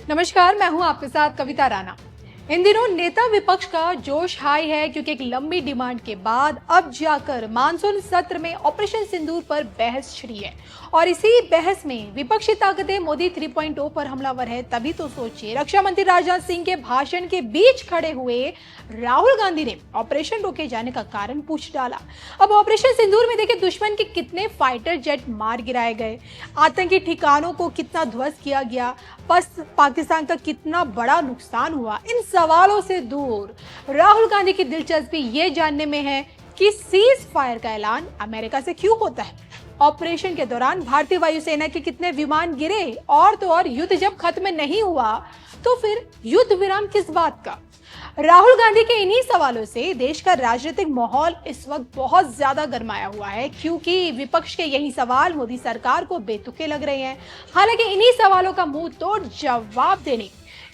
नमस्कार, मैं हूं आपके साथ कविता राणा। इन दिनों नेता विपक्ष का जोश हाई है क्योंकि एक लंबी डिमांड के बाद अब जाकर मानसून सत्र में ऑपरेशन सिंदूर पर बहस छिड़ी है और इसी बहस में विपक्षी ताकतें मोदी 3.0 पर हमलावर है। तभी तो सोचिए, रक्षा मंत्री राजनाथ सिंह के भाषण के बीच खड़े हुए राहुल गांधी ने ऑपरेशन रोके जाने का कारण पूछ डाला। अब ऑपरेशन सिंदूर में देखिए, दुश्मन के कितने फाइटर जेट मार गिराए गए, आतंकी ठिकानों को कितना ध्वस्त किया गया, पाकिस्तान का कितना बड़ा नुकसान हुआ। इन सवालों से दूर राहुल गांधी की दिलचस्पी ये जानने में है कि सीज फायर का ऐलान अमेरिका से क्यों होता है, ऑपरेशन के दौरान भारतीय वायुसेना के कितने विमान गिरे, और तो और युद्ध जब खत्म नहीं हुआ तो फिर युद्ध विराम किस बात का। राहुल गांधी के इन्हीं सवालों से देश का राजनीतिक माहौल इस वक्त बहुत ज्यादा गरमाया हुआ है, क्योंकि विपक्ष के यही सवाल मोदी सरकार को बेतुके लग रहे हैं। हालांकि इन्हीं सवालों का मुंह तोड़ जवाब देने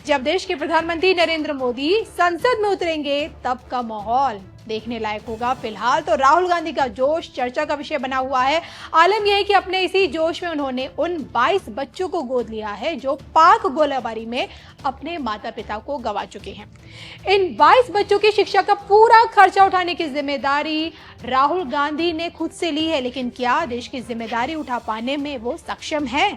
जब देश के प्रधानमंत्री नरेंद्र मोदी संसद में उतरेंगे तब का माहौल देखने लायक होगा। फिलहाल तो राहुल गांधी का जोश चर्चा का विषय बना हुआ है। आलम यह है कि अपने इसी जोश में उन्होंने उन 22 बच्चों को गोद लिया है जो पाक गोलाबारी में अपने माता पिता को गंवा चुके हैं। इन 22 बच्चों की शिक्षा का पूरा खर्चा उठाने की जिम्मेदारी राहुल गांधी ने खुद से ली है, लेकिन क्या देश की जिम्मेदारी उठा पाने में वो सक्षम है?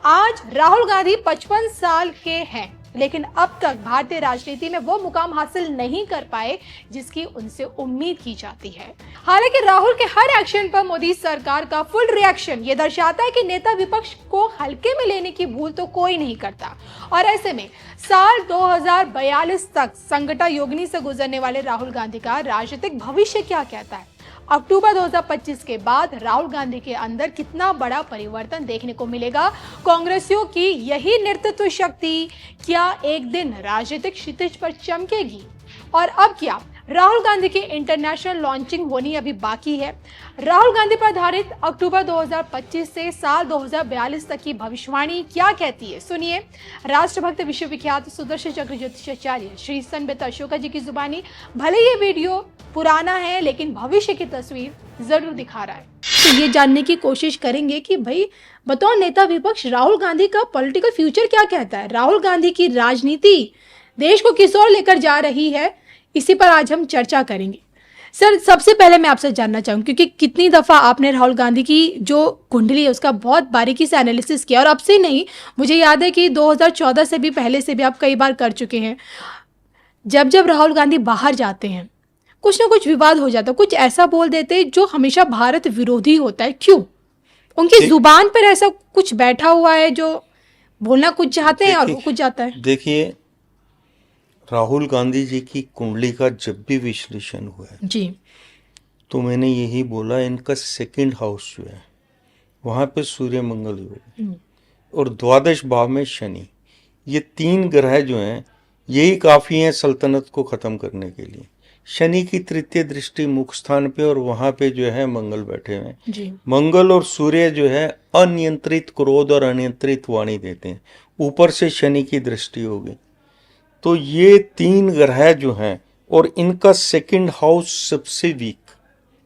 आज राहुल गांधी 55 साल के हैं, लेकिन अब तक भारतीय राजनीति में वो मुकाम हासिल नहीं कर पाए जिसकी उनसे उम्मीद की जाती है। हालांकि राहुल के हर एक्शन पर मोदी सरकार का फुल रिएक्शन ये दर्शाता है कि नेता विपक्ष को हल्के में लेने की भूल तो कोई नहीं करता। और ऐसे में साल 2042 तक संकटा योगिनी से गुजरने वाले राहुल गांधी का राजनीतिक भविष्य क्या कहता है? अक्टूबर 2025 के बाद राहुल गांधी के अंदर कितना बड़ा परिवर्तन देखने को मिलेगा? कांग्रेसियों की यही नेतृत्व शक्ति क्या एक दिन राजनीतिक क्षितिज पर चमकेगी? और अब क्या राहुल गांधी की इंटरनेशनल लॉन्चिंग होनी अभी बाकी है। राहुल गांधी पर आधारित अक्टूबर 2025 से साल 2042 तक की भविष्यवाणी क्या कहती है, सुनिए। राष्ट्रभक्त विश्वविख्यात सुदर्शन चक्र ज्योतिषाचार्य श्री संबित अशोका जी की जुबानी। भले ये वीडियो पुराना है लेकिन भविष्य की तस्वीर जरूर दिखा रहा है। तो ये जानने की कोशिश करेंगे कि भाई बतौर नेता विपक्ष राहुल गांधी का पॉलिटिकल फ्यूचर क्या कहता है, राहुल गांधी की राजनीति देश को किस ओर लेकर जा रही है, इसी पर आज हम चर्चा करेंगे। सर, सबसे पहले मैं आपसे जानना चाहूंगी, क्योंकि कितनी दफा आपने राहुल गांधी की जो कुंडली है उसका बहुत बारीकी से एनालिसिस किया, और अब से नहीं, मुझे याद है कि 2014 से भी पहले से भी आप कई बार कर चुके हैं। जब जब राहुल गांधी बाहर जाते हैं कुछ ना कुछ विवाद हो जाता है, कुछ ऐसा बोल देते जो हमेशा भारत विरोधी होता है। क्यों? उनकी जुबान पर ऐसा कुछ बैठा हुआ है जो बोलना कुछ चाहते हैं और वो कुछ जाता है। देखिए, राहुल गांधी जी की कुंडली का जब भी विश्लेषण हुआ है जी, तो मैंने यही बोला, इनका सेकंड हाउस जो है वहां पे सूर्य मंगल योग और द्वादश भाव में शनि, ये 3 ग्रह जो हैं यही काफी हैं सल्तनत को खत्म करने के लिए। शनि की तृतीय दृष्टि मुख स्थान पे और वहां पे जो है मंगल बैठे हुए हैं। मंगल और सूर्य जो है अनियंत्रित क्रोध और अनियंत्रित वाणी देते हैं, ऊपर से शनि की दृष्टि होगी। तो ये 3 ग्रह जो हैं और इनका सेकंड हाउस सबसे वीक।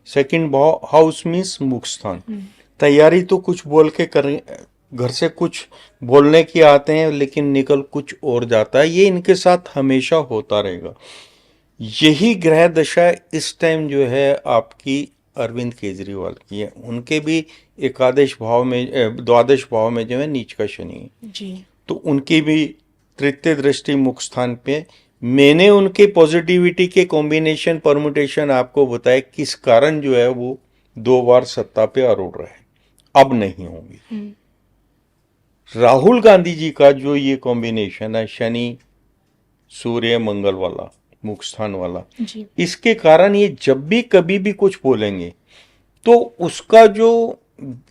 सेकंड हाउस मीन्स मुख स्थान। तैयारी तो कुछ बोल के करें, घर से कुछ बोलने की आते हैं लेकिन निकल कुछ और जाता है। ये इनके साथ हमेशा होता रहेगा। यही ग्रह दशा इस टाइम जो है आपकी अरविंद केजरीवाल की है। उनके भी एकादश भाव में, द्वादश भाव में जो है नीच का शनि है जी, तो उनकी भी तृतीय दृष्टि मुख स्थान पे। मैंने उनके पॉजिटिविटी के कॉम्बिनेशन परमुटेशन आपको बताया किस कारण जो है वो 2 बार सत्ता पे आरूढ़ रहे, अब नहीं होंगे। राहुल गांधी जी का जो ये कॉम्बिनेशन है शनि सूर्य मंगल वाला मुख स्थान वाला जी, इसके कारण ये जब भी कभी भी कुछ बोलेंगे तो उसका जो,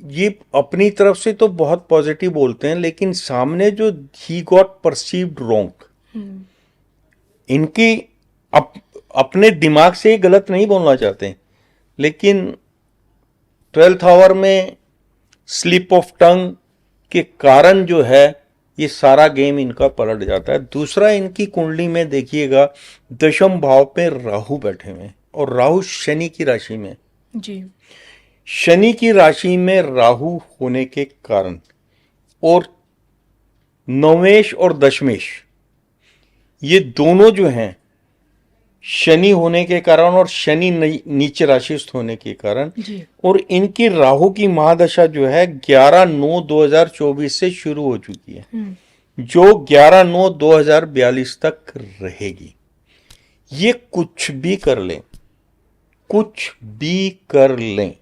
ये अपनी तरफ से तो बहुत पॉजिटिव बोलते हैं लेकिन सामने जो ही गॉट परसीव्ड रॉन्ग, इनकी अपने दिमाग से गलत नहीं बोलना चाहते, लेकिन 12th आवर में स्लिप ऑफ टंग के कारण जो है ये सारा गेम इनका पलट जाता है। दूसरा, इनकी कुंडली में देखिएगा दशम भाव पे राहु बैठे हुए हैं और राहु शनि की राशि में जी। शनि की राशि में राहु होने के कारण और नवेश और दशमेश, ये दोनों जो हैं शनि होने के कारण और शनि नीच राशिस्थ होने के कारण जी। और इनकी राहु की महादशा जो है 11/9/2024 से शुरू हो चुकी है, जो 11/9/2042 तक रहेगी। ये कुछ भी कर लें, कुछ भी कर लें,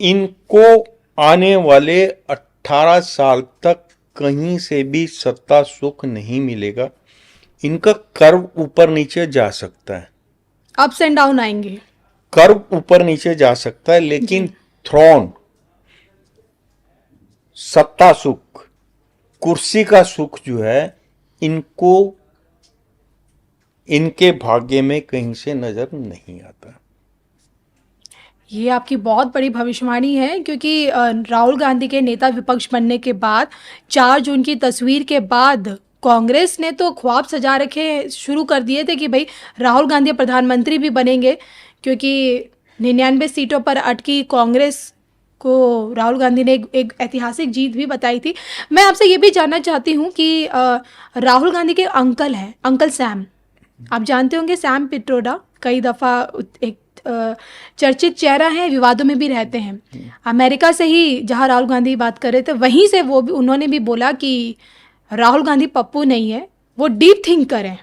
इनको आने वाले 18 साल तक कहीं से भी सत्ता सुख नहीं मिलेगा। इनका कर्व ऊपर नीचे जा सकता है, अप्स एंड डाउन आएंगे, कर्व ऊपर नीचे जा सकता है, लेकिन थ्रोन, सत्ता सुख, कुर्सी का सुख जो है इनको इनके भाग्य में कहीं से नजर नहीं आता। ये आपकी बहुत बड़ी भविष्यवाणी है, क्योंकि राहुल गांधी के नेता विपक्ष बनने के बाद 4 जून की तस्वीर के बाद कांग्रेस ने तो ख्वाब सजा रखे शुरू कर दिए थे कि भाई राहुल गांधी प्रधानमंत्री भी बनेंगे, क्योंकि 99 सीटों पर अटकी कांग्रेस को राहुल गांधी ने एक ऐतिहासिक जीत भी बताई थी। मैं आपसे ये भी जानना चाहती हूँ कि राहुल गांधी के अंकल हैं, अंकल सैम, आप जानते होंगे सैम पिट्रोडा, कई दफ़ा एक चर्चित चेहरा है, विवादों में भी रहते हैं। अमेरिका से ही जहां राहुल गांधी बात कर रहे थे वहीं से वो भी, उन्होंने भी बोला कि राहुल गांधी पप्पू नहीं है, वो डीप थिंकर हैं,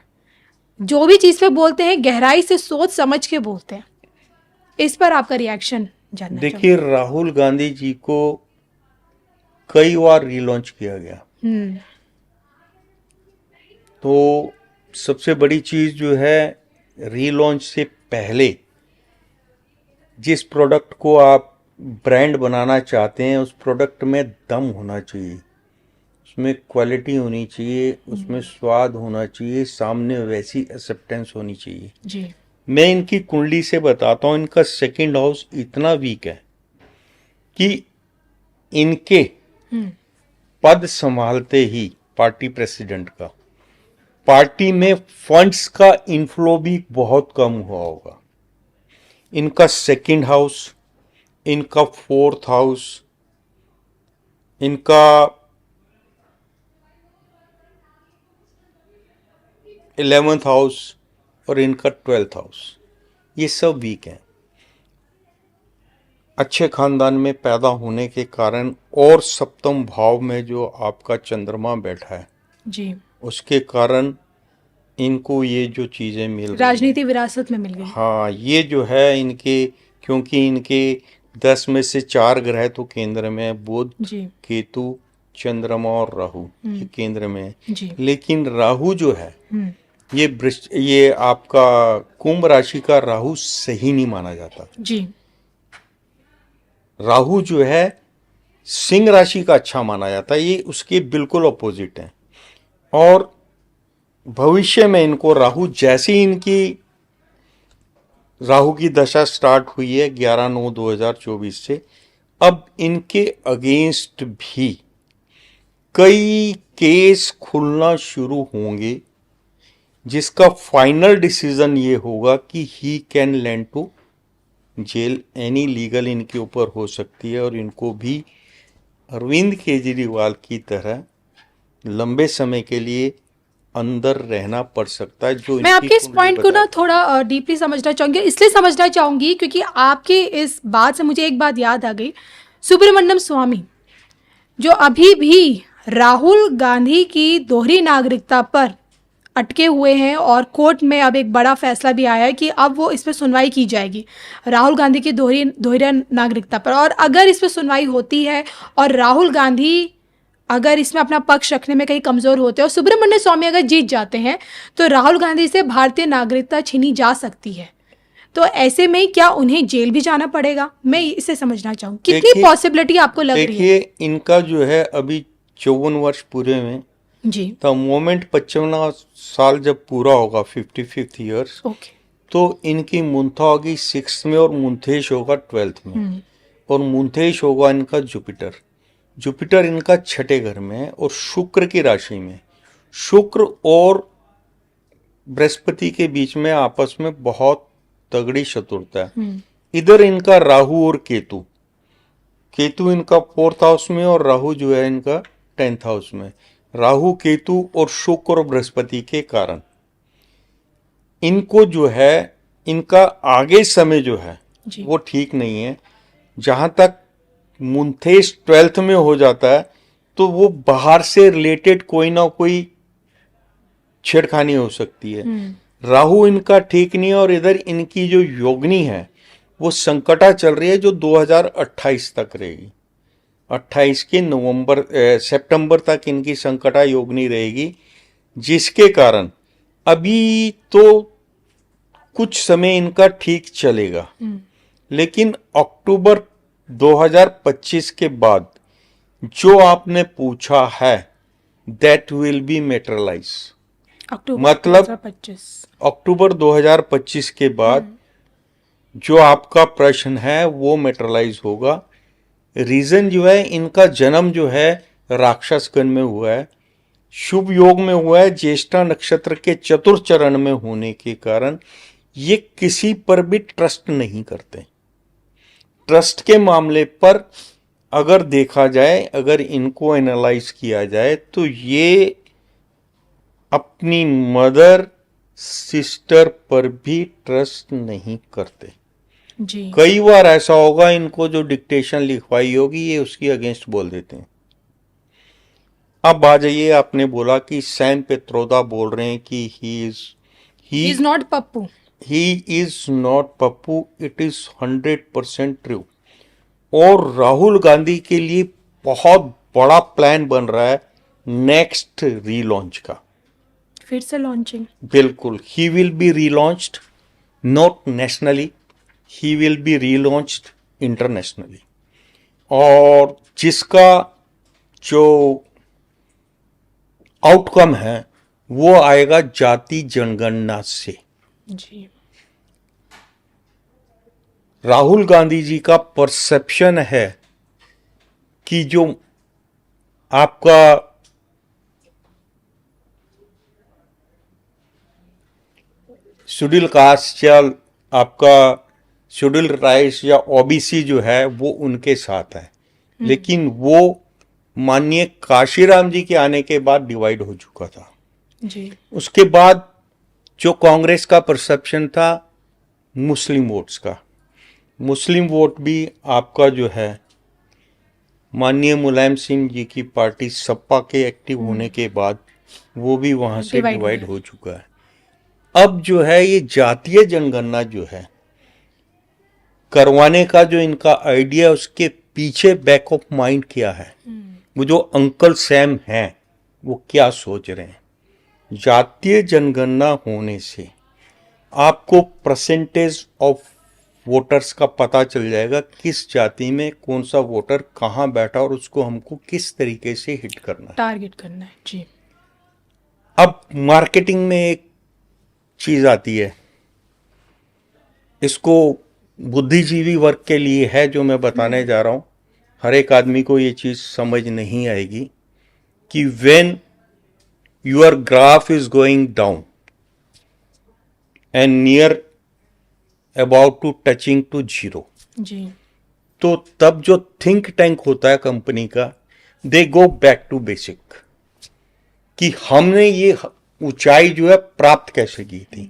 जो भी चीज़ पे बोलते हैं गहराई से सोच समझ के बोलते हैं। इस पर आपका रिएक्शन जानना चाहूंगी। देखिए, राहुल गांधी जी को कई बार रीलॉन्च किया गया, तो सबसे बड़ी चीज जो है, रीलॉन्च से पहले जिस प्रोडक्ट को आप ब्रांड बनाना चाहते हैं उस प्रोडक्ट में दम होना चाहिए, उसमें क्वालिटी होनी चाहिए, उसमें स्वाद होना चाहिए, सामने वैसी एक्सेप्टेंस होनी चाहिए जी। मैं इनकी कुंडली से बताता हूँ, इनका सेकंड हाउस इतना वीक है कि इनके पद संभालते ही पार्टी प्रेसिडेंट का पार्टी में फंड्स का इनफ्लो भी बहुत कम हुआ होगा। इनका सेकंड हाउस, इनका फोर्थ हाउस, इनका 11th हाउस और इनका 12th हाउस, ये सब वीक हैं। अच्छे खानदान में पैदा होने के कारण और सप्तम भाव में जो आपका चंद्रमा बैठा है जी, उसके कारण इनको ये जो चीजें मिल रही हैं, राजनीति विरासत में मिल गई। हाँ, ये जो है इनके, क्योंकि इनके 10 में से 4 ग्रह तो केंद्र में है, बुध, जी केतु, चंद्रमा और राहु, ये केंद्र में है। जी। लेकिन राहु जो है ये आपका कुंभ राशि का राहु सही नहीं माना जाता। जी। राहु जो है सिंह राशि का अच्छा माना जाता है, ये उसके बिल्कुल अपोजिट है। और भविष्य में इनको राहु, जैसी इनकी राहु की दशा स्टार्ट हुई है 11/9/2024 से, अब इनके अगेंस्ट भी कई केस खुलना शुरू होंगे, जिसका फाइनल डिसीजन ये होगा कि he can land to jail, any legal इनके ऊपर हो सकती है और इनको भी अरविंद केजरीवाल की तरह लंबे समय के लिए अंदर रहना पड़ सकता है। जो मैं आपके इस पॉइंट को ना थोड़ा डीपली समझना चाहूंगी, इसलिए समझना चाहूंगी क्योंकि आपके इस बात से मुझे एक बात याद आ गई। सुब्रमण्यम स्वामी जो अभी भी राहुल गांधी की दोहरी नागरिकता पर अटके हुए हैं और कोर्ट में अब एक बड़ा फैसला भी आया है कि अब वो इस पर सुनवाई की जाएगी राहुल गांधी की दोहरी नागरिकता पर। और अगर इस पर सुनवाई होती है और राहुल गांधी अगर इसमें अपना पक्ष रखने में कहीं कमज़ोर होते हैं और सुब्रमण्यम स्वामी अगर जीत जाते हैं तो राहुल गांधी से भारतीय नागरिकता छीनी जा सकती है। तो ऐसे में क्या उन्हें जेल भी जाना पड़ेगा? मैं इसे समझना चाहूँ, कितनी पॉसिबिलिटी आपको लग रही है? देखिए, इनका जो है अभी 54 वर्ष पूरे में जी, द मोमेंट 55वां साल जब पूरा होगा, 55th ईयर्स, तो इनकी मुंथा होगी 6th में और मुंथेश होगा 12th में। और मुंथेश होगा इनका जुपिटर इनका 6ठे घर में है और शुक्र की राशि में। शुक्र और बृहस्पति के बीच में आपस में बहुत तगड़ी शत्रुता है। इधर इनका राहु और केतु इनका 4th हाउस में और राहु जो है इनका 10th हाउस में। राहु केतु और शुक्र और बृहस्पति के कारण इनको जो है, इनका आगे समय जो है जी। वो ठीक नहीं है। जहां तक मुंथेस 12th में हो जाता है तो वो बाहर से रिलेटेड कोई ना कोई छेड़खानी हो सकती है। राहु इनका ठीक नहीं है और इधर इनकी जो योगिनी है वो संकटा चल रही है जो 2028 तक रहेगी। 28 के सितंबर तक इनकी संकटा योगिनी रहेगी, जिसके कारण अभी तो कुछ समय इनका ठीक चलेगा, लेकिन अक्टूबर 2025 के बाद जो आपने पूछा है दैट विल बी मेटेरियलाइज। मतलब 2025 अक्टूबर 2025 के बाद जो आपका प्रश्न है वो मेटेरियलाइज होगा। रीजन जो है, इनका जन्म जो है राक्षसगण में हुआ है, शुभ योग में हुआ है, ज्येष्ठा नक्षत्र के चतुर्थ चरण में होने के कारण ये किसी पर भी ट्रस्ट नहीं करते। ट्रस्ट के मामले पर अगर देखा जाए, अगर इनको एनालाइज किया जाए तो ये अपनी मदर सिस्टर पर भी ट्रस्ट नहीं करते। जी। कई बार ऐसा होगा इनको जो डिक्टेशन लिखवाई होगी ये उसकी अगेंस्ट बोल देते हैं। अब आ जाइए, आपने बोला कि सैम पित्रोदा बोल रहे हैं कि he is not Pappu. he is not Pappu, it is 100% true. और राहुल गांधी के लिए बहुत बड़ा प्लान बन रहा है नेक्स्ट रीलॉन्च का। फिर से लॉन्चिंग। बिल्कुल, he will be relaunched not nationally, he will be relaunched internationally. और जिसका जो आउटकम है वो आएगा जाति जनगणना से। जी। राहुल गांधी जी का परसेप्शन है कि जो आपका शेड्यूल कास्ट या आपका शेड्यूल राइट्स या ओबीसी जो है वो उनके साथ है, लेकिन वो माननीय काशीराम जी के आने के बाद डिवाइड हो चुका था। जी। उसके बाद जो कांग्रेस का परसेप्शन था मुस्लिम वोट्स का, मुस्लिम वोट भी आपका जो है माननीय मुलायम सिंह जी की पार्टी सपा के एक्टिव होने के बाद वो भी वहां से डिवाइड हो चुका है। अब जो है ये जातीय जनगणना जो है करवाने का जो इनका आइडिया, उसके पीछे बैक ऑफ माइंड क्या है, वो जो अंकल सैम हैं वो क्या सोच रहे हैं। जातीय जनगणना होने से आपको परसेंटेज ऑफ वोटर्स का पता चल जाएगा, किस जाति में कौन सा वोटर कहाँ बैठा और उसको हमको किस तरीके से हिट करना है, टारगेट करना है। जी। अब मार्केटिंग में एक चीज आती है, इसको बुद्धिजीवी वर्ग के लिए है जो मैं बताने जा रहा हूं। हर एक आदमी को ये चीज समझ नहीं आएगी कि when your graph is going down and near about to touching to zero, जी। तो तब जो थिंक टैंक होता है कंपनी का, they go back to basic कि हमने ये ऊंचाई जो है प्राप्त कैसे की थी,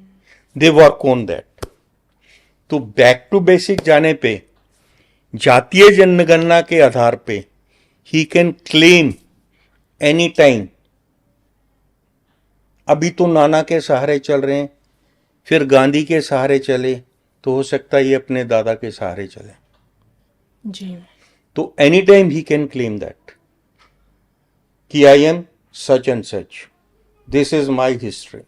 दे वर्क ऑन दैट। तो बैक टू बेसिक जाने पे जातीय जनगणना के आधार पे ही कैन क्लेम एनी टाइम। अभी तो नाना के सहारे चल रहे हैं, फिर गांधी के सहारे चले, तो हो सकता है ये अपने दादा के सहारे चले। जी। तो any time he can claim that कि I am such and such, this is my history.